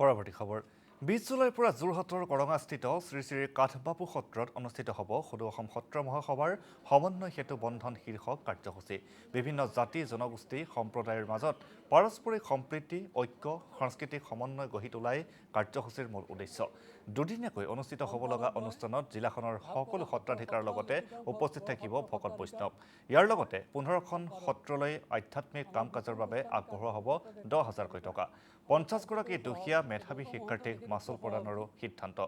পৰৱৰ্তী খবৰ 20 জুলাইৰ পৰা যোৰহাটৰ কৰঙাস্থিত শ্ৰী শ্ৰী কাঠবাপু সত্ৰত অনুষ্ঠিত হ'ব সদৌ অসম সত্ৰ মহাসভাৰ সমন্বয় সেতু বন্ধন শীৰ্ষক কাৰ্যসূচী। বিভিন্ন জাতি জনগোষ্ঠী সম্প্ৰদায়ৰ মাজত পাৰস্পৰিক সম্প্ৰীতি ঐক্য সাংস্কৃতিক সমন্বয় গঢ়ি তোলাই কাৰ্যসূচীৰ মূল উদ্দেশ্য। দুদিনীয়াকৈ অনুষ্ঠিত হ'ব লগা অনুষ্ঠানত জিলাখনৰ সকলো সত্ৰাধিকাৰৰ লগতে উপস্থিত থাকিব ভকত বৈষ্ণৱ। ইয়াৰ লগতে 15খন সত্ৰলৈ আধ্যাত্মিক কাম কাজৰ বাবে আগবঢ়োৱা হ'ব 10,000কৈ টকা। 50গৰাকী দুখীয়া মেধাৱী শিক্ষাৰ্থীক মাচুল প্ৰদানৰো সিদ্ধান্ত।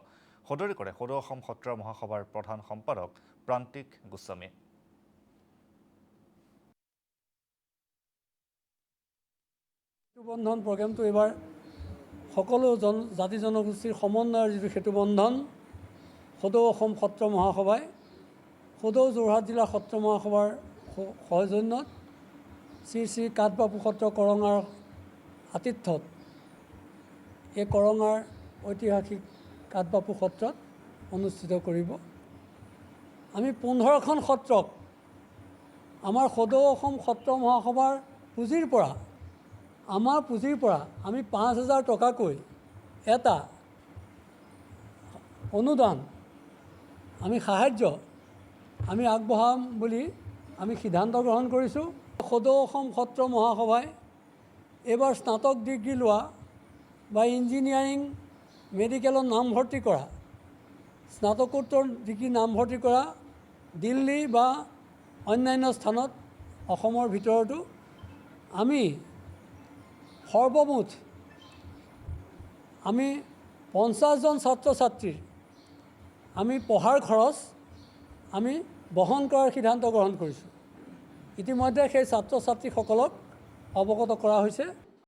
সদৰি কৰে সদৌ অসম সত্ৰ মহাসভাৰ প্ৰধান সম্পাদক প্ৰান্তিক গোস্বামী। সেতুবন্ধন প্ৰগ্ৰেমটো এইবাৰ সকলো জাতি জনগোষ্ঠীৰ সমন্বয়ৰ যিটো সেতুবন্ধন সদৌ অসম সত্ৰ মহাসভাই সদৌ যোৰহাট জিলা সত্ৰ মহাসভাৰ সৌজন্যত শ্ৰী শ্ৰী কাঠবাপু সত্ৰ কৰঙাৰ আতিথ্যত এই কৰঙাৰ ঐতিহাসিক কাঠবাপু সত্ৰত অনুষ্ঠিত কৰিব। আমি 15খন সত্ৰক আমাৰ সদৌ অসম সত্ৰ মহাসভাৰ পুঁজিৰ পৰা আমি 5,000 টকাকৈ এটা অনুদান আমি সাহায্য আমি আগবঢ়াম বুলি আমি সিদ্ধান্ত গ্ৰহণ কৰিছোঁ। সদৌ অসম সত্ৰ মহাসভাই এইবাৰ স্নাতক ডিগ্ৰী লোৱা বা ইঞ্জিনিয়াৰিং মেডিকেলত নামভৰ্তি কৰা স্নাতকোত্তৰ ডিগ্ৰী নামভৰ্তি কৰা দিল্লী বা অন্যান্য স্থানত অসমৰ ভিতৰতো আমি সৰ্বমুঠ আমি 50জন ছাত্ৰ ছাত্ৰীৰ আমি পঢ়াৰ খৰচ আমি বহন কৰাৰ সিদ্ধান্ত গ্ৰহণ কৰিছোঁ। ইতিমধ্যে সেই ছাত্ৰ ছাত্ৰীসকলক অৱগত কৰা হৈছে।